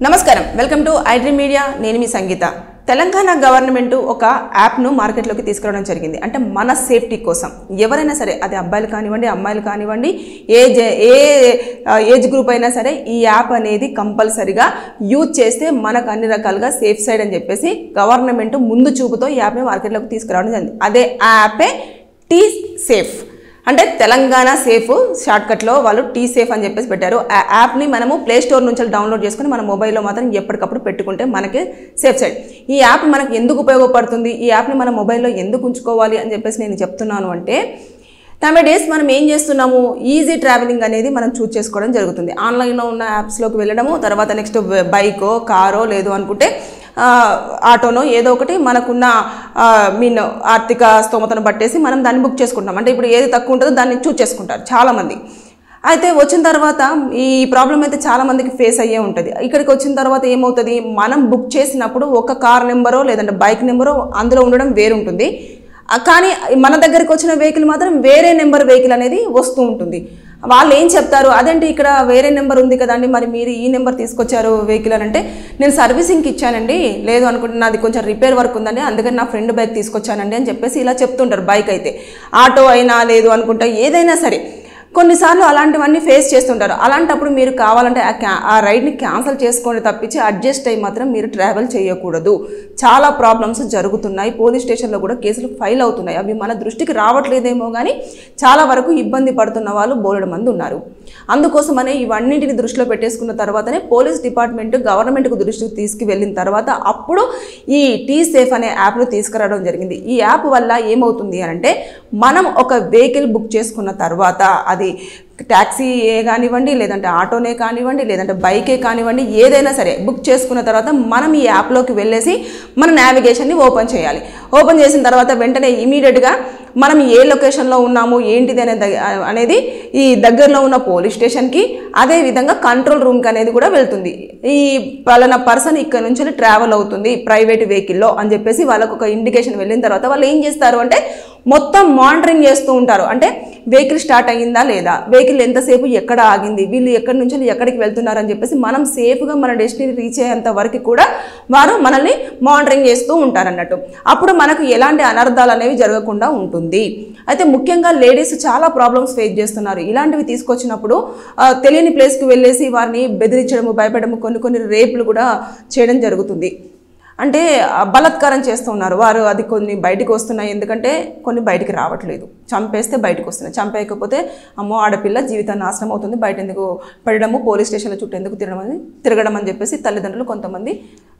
నమస్కారం welcome to iDream media నేను మీ సంగీత Telangana government ఒక యాప్ ను మార్కెట్ లోకి తీసుకురావడం జరిగింది అంటే మన సేఫ్టీ కోసం ఎవరైనా సరే అది అబ్బాయిలు కానివ్వండి అమ్మాయిలు కానివ్వండి ఏ ఏజ్ గ్రూప్ అయినా సరే ఈ యాప్ అనేది కంపల్సరీగా యూజ్ చేస్తే మనకు అన్ని రకాలుగా సేఫ్ సైడ్ అని చెప్పేసి గవర్నమెంట్ ముందు చూపుతో ఈ యాప్ ని మార్కెట్ లోకి తీసుకురావడం జరిగింది అదే యాపే టీ సేఫ్ అంటే తెలంగాణ సేఫ్ షార్ట్కట్లో వాళ్ళు టీ సేఫ్ అని చెప్పేసి పెట్టారు ఆ యాప్ని మనము ప్లే స్టోర్ నుంచి డౌన్లోడ్ చేసుకుని మన మొబైల్లో మాత్రం ఎప్పటికప్పుడు పెట్టుకుంటే మనకి సేఫ్ సైడ్ ఈ యాప్ మనకు ఎందుకు ఉపయోగపడుతుంది ఈ యాప్ని మన మొబైల్లో ఎందుకు ఉంచుకోవాలి అని చెప్పేసి నేను చెప్తున్నాను అంటే నౌడేస్ మనం ఏం చేస్తున్నాము ఈజీ ట్రావెలింగ్ అనేది మనం చూస్ చేసుకోవడం జరుగుతుంది ఆన్లైన్లో ఉన్న యాప్స్లోకి వెళ్ళడము తర్వాత నెక్స్ట్ బైకో కారో లేదు అనుకుంటే ఆటోనో ఏదో ఒకటి మనకున్న మీన్ ఆర్థిక స్తోమతను బట్టేసి మనం దాన్ని బుక్ చేసుకుంటాం అంటే ఇప్పుడు ఏది తక్కువ ఉంటుందో దాన్ని చూస్ చేసుకుంటారు చాలామంది అయితే వచ్చిన తర్వాత ఈ ప్రాబ్లం అయితే చాలామందికి ఫేస్ అయ్యే ఉంటుంది ఇక్కడికి వచ్చిన తర్వాత ఏమవుతుంది మనం బుక్ చేసినప్పుడు ఒక కార్ నెంబరో లేదంటే బైక్ నెంబరో అందులో ఉండడం వేరుంటుంది కానీ మన దగ్గరికి వచ్చిన వెహికల్ మాత్రం వేరే నెంబర్ వెహికల్ అనేది వస్తూ ఉంటుంది వాళ్ళు ఏం చెప్తారు అదేంటి ఇక్కడ వేరే నెంబర్ ఉంది కదండి మరి మీరు ఈ నెంబర్ తీసుకొచ్చారు వెహికల్ అని అంటే నేను సర్వీసింగ్కి ఇచ్చానండి లేదు అనుకుంటే నాది కొంచెం రిపేర్ వర్క్ ఉందండి అందుకని నా ఫ్రెండ్ బైక్ తీసుకొచ్చానండి అని చెప్పేసి ఇలా చెప్తుంటారు బైక్ అయితే ఆటో అయినా లేదు అనుకుంటా ఏదైనా సరే కొన్నిసార్లు అలాంటివన్నీ ఫేస్ చేస్తుంటారు అలాంటప్పుడు మీరు కావాలంటే ఆ రైడ్ని క్యాన్సిల్ చేసుకోండి తప్పించి అడ్జస్ట్ అయ్యి మాత్రం మీరు ట్రావెల్ చేయకూడదు చాలా ప్రాబ్లమ్స్ జరుగుతున్నాయి పోలీస్ స్టేషన్లో కూడా కేసులు ఫైల్ అవుతున్నాయి అవి మన దృష్టికి రావట్లేదేమో కానీ చాలా వరకు ఇబ్బంది పడుతున్న వాళ్ళు బోలెడు మంది ఉన్నారు అందుకోసమనే ఇవన్నింటిని దృష్టిలో పెట్టేసుకున్న తర్వాతనే పోలీస్ డిపార్ట్మెంట్ గవర్నమెంట్కు దృష్టికి తీసుకువెళ్ళిన తర్వాత అప్పుడు ఈ టీ సేఫ్ అనే యాప్ను తీసుకురావడం జరిగింది ఈ యాప్ వల్ల ఏమవుతుంది అంటే మనం ఒక వెహికల్ బుక్ చేసుకున్న తర్వాత అది ట్యాక్సీ కానివ్వండి లేదంటే ఆటోనే కానివ్వండి లేదంటే బైకే కానివ్వండి ఏదైనా సరే బుక్ చేసుకున్న తర్వాత మనం ఈ యాప్లోకి వెళ్ళేసి మన నావిగేషన్ని ఓపెన్ చేయాలి ఓపెన్ చేసిన తర్వాత వెంటనే ఇమీడియట్గా మనం ఏ లొకేషన్లో ఉన్నాము ఏంటిది అనేది ఈ దగ్గరలో ఉన్న పోలీస్ స్టేషన్కి అదేవిధంగా కంట్రోల్ రూమ్కి అనేది కూడా వెళ్తుంది ఈ పలానా పర్సన్ ఇక్కడ నుంచి ట్రావెల్ అవుతుంది ప్రైవేట్ వెహికల్లో అని చెప్పేసి వాళ్ళకు ఒక ఇండికేషన్ వెళ్ళిన తర్వాత వాళ్ళు ఏం చేస్తారు అంటే మొత్తం మానిటరింగ్ చేస్తూ ఉంటారు అంటే వెహికల్ స్టార్ట్ అయ్యిందా లేదా వెహికల్ ఎంతసేపు ఎక్కడ ఆగింది వీళ్ళు ఎక్కడి నుంచి ఎక్కడికి వెళ్తున్నారు అని చెప్పేసి మనం సేఫ్గా మన డెస్టినీ రీచ్ అయ్యేంత వరకు కూడా వారు మనల్ని మానిటరింగ్ చేస్తూ ఉంటారు అన్నట్టు అప్పుడు మనకు ఎలాంటి అనర్థాలు అనేవి జరగకుండా ఉంటుంది అయితే ముఖ్యంగా లేడీస్ చాలా ప్రాబ్లమ్స్ ఫేస్ చేస్తున్నారు ఇలాంటివి తీసుకొచ్చినప్పుడు తెలియని ప్లేస్కి వెళ్ళేసి వారిని బెదిరించడము భయపడము కొన్ని రేపులు కూడా చేయడం జరుగుతుంది అంటే బలాత్కారం చేస్తున్నారు వారు అది కొన్ని బయటికి వస్తున్నాయి ఎందుకంటే కొన్ని బయటికి రావట్లేదు చంపేస్తే బయటకు వస్తున్నాయి చంపేయకపోతే అమ్మో ఆడపిల్ల జీవితాన్ని నాశనం అవుతుంది బయట ఎందుకు పడడము పోలీస్ స్టేషన్ల చుట్టూ ఎందుకు తిరగడం అని చెప్పేసి తల్లిదండ్రులు కొంతమంది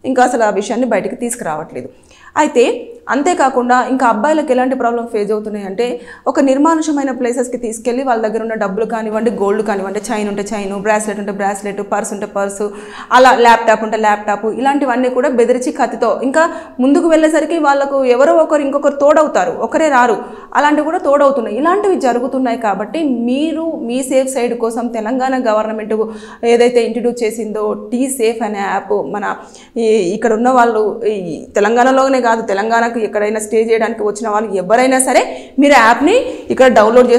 ఇంకా అసలు ఆ విషయాన్ని బయటికి తీసుకురావట్లేదు అయితే అంతేకాకుండా ఇంకా అబ్బాయిలకు ఎలాంటి ప్రాబ్లం ఫేస్ అవుతున్నాయి అంటే ఒక నిర్మానుషమైన ప్లేసెస్కి తీసుకెళ్ళి వాళ్ళ దగ్గర ఉన్న డబ్బులు కానివ్వండి గోల్డ్ కానివ్వండి చైన్ ఉంటే చైన్ బ్రాస్లెట్ ఉంటే బ్రాస్లెట్ పర్స్ ఉంటే పర్సు అలా ల్యాప్టాప్ ఉంటే ల్యాప్టాప్ ఇలాంటివన్నీ కూడా బెదిరించి కత్తితో ఇంకా ముందుకు వెళ్ళేసరికి వాళ్ళకు ఎవరో ఒకరు ఇంకొకరు తోడవుతారు ఒకరే రారు అలాంటివి కూడా తోడవుతున్నాయి ఇలాంటివి జరుగుతున్నాయి కాబట్టి మీరు మీ సేఫ్ సైడ్ కోసం తెలంగాణ గవర్నమెంట్ ఏదైతే ఇంట్రడ్యూస్ చేసిందో టీ సేఫ్ అనే యాప్ మన ఇక్కడ ఉన్న వాళ్ళు తెలంగాణలోనే కాదు తెలంగాణకు ఎక్కడైనా స్టే చేయడానికి వచ్చిన వాళ్ళు ఎవరైనా సరే మీరు యాప్ని ఇక్కడ డౌన్లోడ్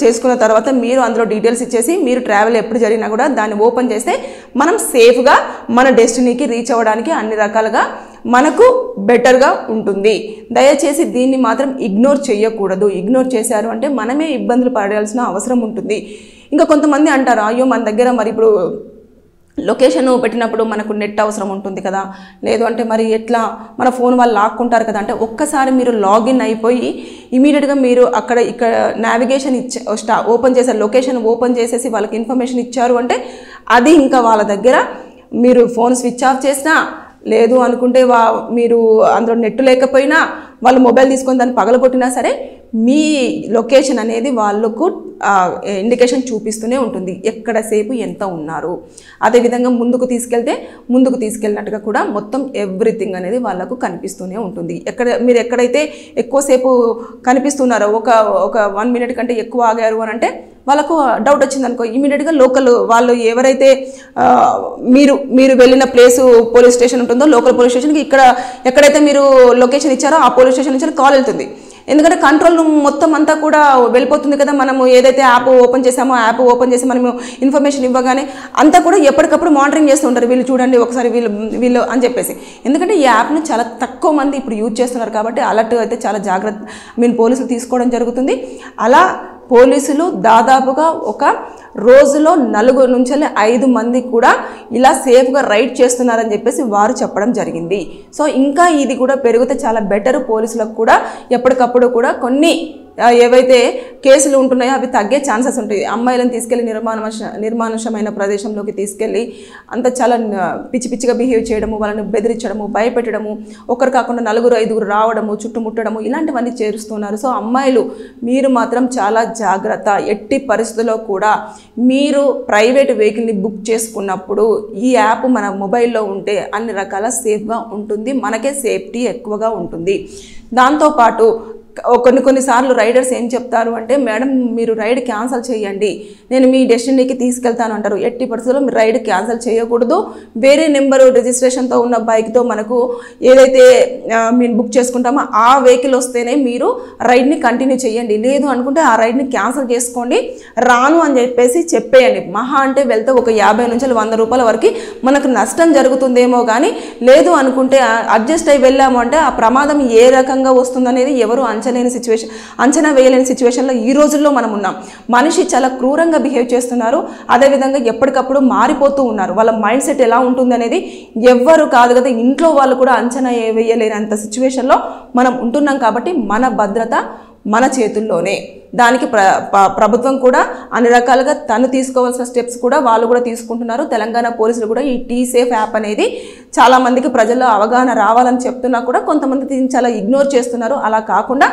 చేసుకున్న తర్వాత మీరు అందులో డీటెయిల్స్ ఇచ్చేసి మీరు ట్రావెల్ ఎప్పుడు జరిగినా కూడా దాన్ని ఓపెన్ చేస్తే మనం సేఫ్గా మన డెస్టినీకి రీచ్ అవ్వడానికి అన్ని రకాలుగా మనకు బెటర్గా ఉంటుంది దయచేసి దీన్ని మాత్రం ఇగ్నోర్ చేయకూడదు ఇగ్నోర్ చేశారు అంటే మనమే ఇబ్బందులు పడాల్సిన అవసరం ఉంటుంది ఇంకా కొంతమంది అంటారు అయ్యో మన దగ్గర మరి ఇప్పుడు లొకేషన్ పెట్టినప్పుడు మనకు నెట్ అవసరం ఉంటుంది కదా లేదు అంటే మరి ఎట్లా మన ఫోన్ వాళ్ళు లాక్కుంటారు కదా అంటే ఒక్కసారి మీరు లాగిన్ అయిపోయి ఇమీడియట్గా మీరు ఇక్కడ నావిగేషన్ ఓపెన్ చేసే లొకేషన్ ఓపెన్ చేసేసి వాళ్ళకి ఇన్ఫర్మేషన్ ఇచ్చారు అంటే అది ఇంకా వాళ్ళ దగ్గర మీరు ఫోన్ స్విచ్ ఆఫ్ చేసినా లేదు అనుకుంటే మీరు అందులో నెట్ లేకపోయినా వాళ్ళు మొబైల్ తీసుకొని దాన్ని పగలగొట్టినా సరే మీ లొకేషన్ అనేది వాళ్ళకు ఇండికేషన్ చూపిస్తూనే ఉంటుంది ఎక్కడ సేపు ఎంత ఉన్నారు అదేవిధంగా ముందుకు తీసుకెళ్ళినట్టుగా కూడా మొత్తం ఎవ్రీథింగ్ అనేది వాళ్ళకు కనిపిస్తూనే ఉంటుంది మీరు ఎక్కడైతే ఎక్కువసేపు కనిపిస్తున్నారో ఒక 1 మినిట్ కంటే ఎక్కువ ఆగారు అని అంటే వాళ్ళకు డౌట్ వచ్చిందనుకో ఇమీడియట్గా లోకల్ వాళ్ళు ఎవరైతే మీరు వెళ్ళిన ప్లేసు పోలీస్ స్టేషన్ ఉంటుందో లోకల్ పోలీస్ స్టేషన్కి ఎక్కడైతే మీరు లొకేషన్ ఇచ్చారో ఆ పోలీస్ స్టేషన్ నుంచి కాల్ వెళ్తుంది ఎందుకంటే కంట్రోల్ మొత్తం అంతా కూడా వెళ్ళిపోతుంది కదా. మనము ఏదైతే యాప్ ఓపెన్ చేసామో యాప్ ఓపెన్ చేసి మనము ఇన్ఫర్మేషన్ ఇవ్వగానే అంతా కూడా ఎప్పటికప్పుడు మానిటరింగ్ చేస్తూ ఉంటారు. వీళ్ళు చూడండి ఒకసారి వీళ్ళు అని చెప్పేసి. ఎందుకంటే ఈ యాప్ను చాలా తక్కువ మంది ఇప్పుడు యూజ్ చేస్తున్నారు కాబట్టి అలర్ట్ అయితే చాలా జాగ్రత్త పోలీసులు తీసుకోవడం జరుగుతుంది. అలా పోలీసులు దాదాపుగా ఒక రోజులో 4 నుంచి 5 మంది కూడా ఇలా సేఫ్గా రైడ్ చేస్తున్నారని చెప్పేసి వారు చెప్పడం జరిగింది. సో ఇంకా ఇది కూడా పెరిగితే చాలా బెటర్. పోలీసులకు కూడా ఎప్పటికప్పుడు కూడా కొన్ని ఏవైతే కేసులు ఉంటున్నాయో అవి తగ్గే ఛాన్సెస్ ఉంటాయి. అమ్మాయిలను తీసుకెళ్ళి నిర్మానుషమైన ప్రదేశంలోకి తీసుకెళ్ళి అంత చాలా పిచ్చిగా బిహేవ్ చేయడము, వాళ్ళని బెదిరించడము, భయపెట్టడము, ఒకరు కాకుండా 4-5 రావడము, చుట్టుముట్టడము ఇలాంటివన్నీ చేరుస్తున్నారు. సో అమ్మాయిలు మీరు మాత్రం చాలా జాగ్రత్త. ఎట్టి పరిస్థితుల్లో కూడా మీరు ప్రైవేట్ వెహికల్ని బుక్ చేసుకున్నప్పుడు ఈ యాప్ మన మొబైల్లో ఉంటే అన్ని రకాల సేఫ్గా ఉంటుంది, మనకే సేఫ్టీ ఎక్కువగా ఉంటుంది. దాంతోపాటు కొన్నిసార్లు రైడర్స్ ఏం చెప్తారు అంటే, మేడం మీరు రైడ్ క్యాన్సిల్ చేయండి, నేను మీ డెస్టినీకి తీసుకెళ్తాను అంటారు. ఎట్టి పరిస్థితుల్లో మీరు రైడ్ క్యాన్సిల్ చేయకూడదు. వేరే నెంబరు రిజిస్ట్రేషన్తో ఉన్న బైక్తో మనకు ఏదైతే మేము బుక్ చేసుకుంటామో ఆ వెహికల్ వస్తేనే మీరు రైడ్ని కంటిన్యూ చేయండి. లేదు అనుకుంటే ఆ రైడ్ని క్యాన్సిల్ చేసుకోండి, రాను అని చెప్పేసి చెప్పేయండి. మహా అంటే వెళ్తే ఒక 50 నుంచి 100 రూపాయల వరకు మనకు నష్టం జరుగుతుందేమో కానీ, లేదు అనుకుంటే అడ్జస్ట్ అయ్యి వెళ్ళాము అంటే ఆ ప్రమాదం ఏ రకంగా వస్తుందనేది ఎవరు అంచనా వేయలేని సిచ్యువేషన్లో ఈ రోజుల్లో మనం ఉన్నాం. మనిషి చాలా క్రూరంగా బిహేవ్ చేస్తున్నారు. అదేవిధంగా ఎప్పటికప్పుడు మారిపోతూ ఉన్నారు. వాళ్ళ మైండ్ సెట్ ఎలా ఉంటుంది అనేది ఎవ్వరు కాదు కదా, ఇంట్లో వాళ్ళు కూడా అంచనా వేయలేనంత సిచ్యువేషన్లో మనం ఉంటున్నాం. కాబట్టి మన భద్రత మన చేతుల్లోనే. దానికి ప్రభుత్వం కూడా అన్ని రకాలుగా తను తీసుకోవాల్సిన స్టెప్స్ కూడా వాళ్ళు కూడా తీసుకుంటున్నారు. తెలంగాణ పోలీసులు కూడా ఈ టీసేఫ్ యాప్ అనేది చాలామందికి ప్రజల్లో అవగాహన రావాలని చెప్తున్నా కూడా కొంతమంది దీన్ని చాలా ఇగ్నోర్ చేస్తున్నారు. అలా కాకుండా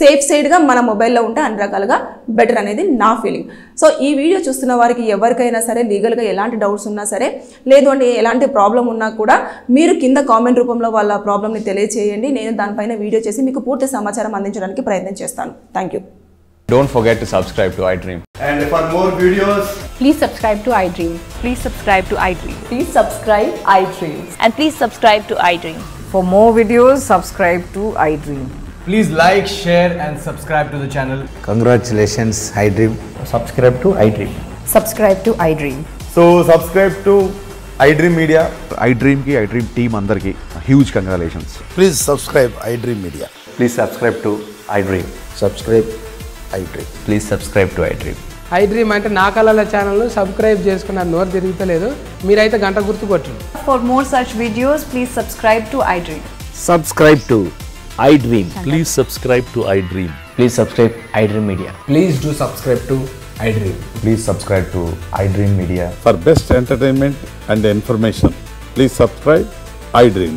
సేఫ్ సైడ్గా మన మొబైల్లో ఉంటే అన్ని రకాలుగా బెటర్ అనేది నా ఫీలింగ్. సో ఈ వీడియో చూస్తున్న వారికి ఎవరికైనా సరే లీగల్గా ఎలాంటి డౌట్స్ ఉన్నా సరే, లేదు అంటే ఎలాంటి ప్రాబ్లం ఉన్నా కూడా మీరు కింద కామెంట్ రూపంలో వాళ్ళ ప్రాబ్లమ్ని తెలియజేయండి. నేను దానిపైన వీడియో చేసి మీకు పూర్తి సమాచారం అందించడానికి ప్రయత్నం చేస్తాను. Thank you. Don't forget to subscribe to iDream. And for more videos, please subscribe to iDream. Please subscribe to iDream. Please subscribe iDream. And please subscribe to iDream. For more videos, subscribe to iDream. please like, share and subscribe to the channel. Congratulations, iDream. Subscribe to iDream. Subscribe to iDream. So subscribe to iDream Media. iDream team andarki huge congratulations. Please subscribe iDream Media. Please subscribe to iDream. Subscribe iDream. Please subscribe to iDream. iDream అంటే నా కళల channel subscribe చేసుకున్న నోరు తిరుగుతలేదు, మీరైతే గంట గుర్తు కొట్టండి. For more such videos, please subscribe to iDream. Subscribe to iDream. Please subscribe to iDream. Please subscribe iDream Media. Please do subscribe to iDream. Please subscribe to iDream Media. For best entertainment and information, please subscribe iDream.